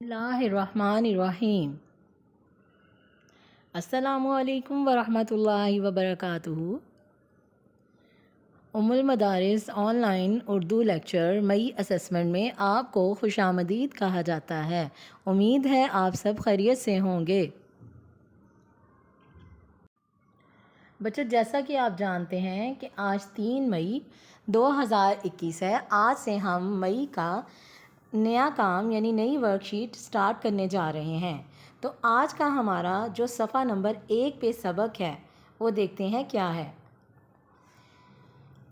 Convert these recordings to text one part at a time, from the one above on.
اللہ الرحمن الرحیم۔ السلام علیکم ورحمۃ اللہ وبرکاتہ۔ Umm ul Madaris online Urdu lecture مئی اسسمنٹ میں آپ کو خوش آمدید کہا جاتا ہے۔ امید ہے آپ سب خیریت سے ہوں گے۔ بچوں، جیسا کہ آپ جانتے ہیں کہ آج 3 مئی 2021 ہے۔ آج سے ہم مئی کا نیا کام یعنی نئی ورک شیٹ سٹارٹ کرنے جا رہے ہیں۔ تو آج کا ہمارا جو صفحہ نمبر 1 پہ سبق ہے وہ دیکھتے ہیں کیا ہے۔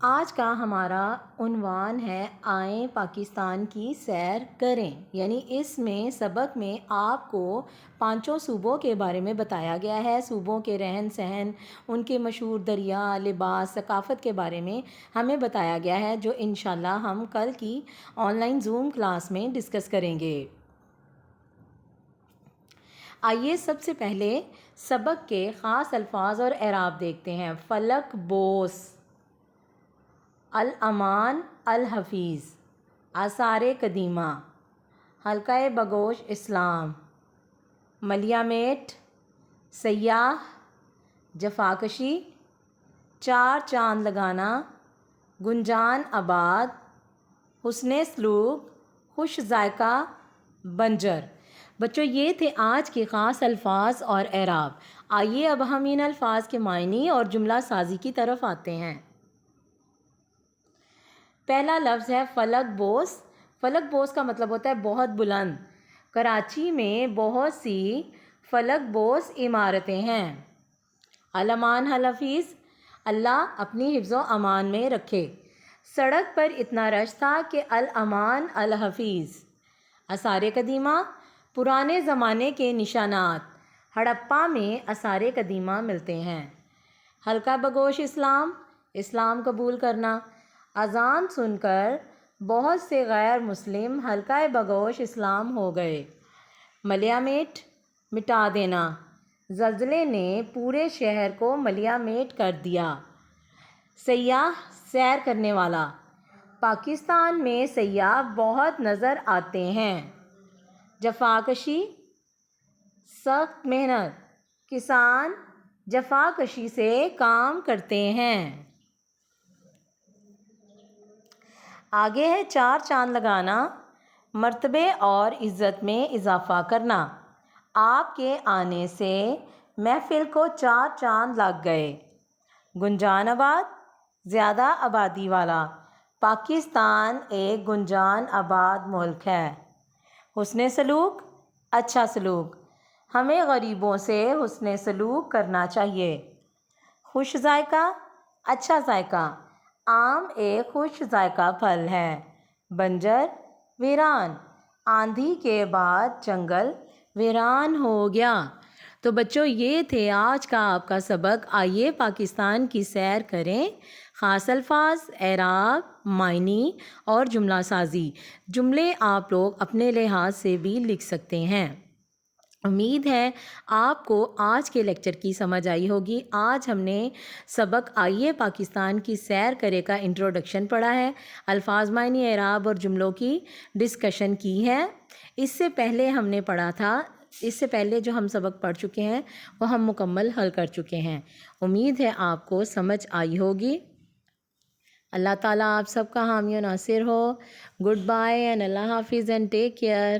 آج کا ہمارا عنوان ہے آئیں پاکستان کی سیر کریں، یعنی اس میں سبق میں آپ کو 5 صوبوں کے بارے میں بتایا گیا ہے۔ صوبوں کے رہن سہن، ان کے مشہور دریا، لباس، ثقافت کے بارے میں ہمیں بتایا گیا ہے، جو انشاءاللہ ہم کل کی آن لائن زوم کلاس میں ڈسکس کریں گے۔ آئیے سب سے پہلے سبق کے خاص الفاظ اور اعراب دیکھتے ہیں۔ فلک بوس، الامان الحفیظ، آثار قدیمہ، حلقہ بگوش اسلام، ملیامیٹ، سیاح، جفاکشی، 4 چاند لگانا، گنجان آباد، حسن سلوک، خوش ذائقہ، بنجر۔ بچوں، یہ تھے آج کے خاص الفاظ اور اعراب۔ آئیے اب ہم ان الفاظ کے معنی اور جملہ سازی کی طرف آتے ہیں۔ پہلا لفظ ہے فلک بوس۔ فلک بوس کا مطلب ہوتا ہے بہت بلند۔ کراچی میں بہت سی فلک بوس عمارتیں ہیں۔ الامان الحفیظ، اللہ اپنی حفظ و امان میں رکھے۔ سڑک پر اتنا رش تھا کہ الامان الحفیظ۔ آثار قدیمہ، پرانے زمانے کے نشانات۔ ہڑپا میں آثار قدیمہ ملتے ہیں۔ حلقہ بگوش اسلام، اسلام قبول کرنا۔ اذان سن کر بہت سے غیر مسلم حلقہ بگوش اسلام ہو گئے۔ ملیامیٹ، مٹا دینا، زلزلے نے پورے شہر کو ملیامیٹ کر دیا۔ سیاح، سیر کرنے والا، پاکستان میں سیاح بہت نظر آتے ہیں۔ جفاکشی، سخت محنت، کسان جفاکشی سے کام کرتے ہیں۔ آگے ہے 4 چاند لگانا، مرتبے اور عزت میں اضافہ کرنا۔ آپ کے آنے سے محفل کو 4 چاند لگ گئے۔ گنجان آباد، زیادہ آبادی والا، پاکستان ایک گنجان آباد ملک ہے۔ حسن سلوک، اچھا سلوک، ہمیں غریبوں سے حسن سلوک کرنا چاہیے۔ خوش ذائقہ، اچھا ذائقہ، آم ایک خوش ذائقہ پھل ہے۔ بنجر، ویران، آندھی کے بعد جنگل ویران ہو گیا۔ تو بچوں، یہ تھے آج کا آپ کا سبق۔ آئیے پاکستان کی سیر کریں۔ خاص الفاظ، اعراب، معنی اور جملہ سازی۔ جملے آپ لوگ اپنے لحاظ سے بھی لکھ سکتے ہیں۔ امید ہے آپ کو آج کے لیکچر کی سمجھ آئی ہوگی۔ آج ہم نے سبق آئیے پاکستان کی سیر کرے کا انٹروڈکشن پڑھا ہے، الفاظ، معنی، اعراب اور جملوں کی ڈسکشن کی ہے۔ اس سے پہلے ہم نے پڑھا تھا، اس سے پہلے جو ہم سبق پڑھ چکے ہیں وہ ہم مکمل حل کر چکے ہیں۔ امید ہے آپ کو سمجھ آئی ہوگی۔ اللہ تعالیٰ آپ سب کا حامی و ناصر ہو۔ گڈ بائے اینڈ اللہ حافظ اینڈ ٹیک کیئر۔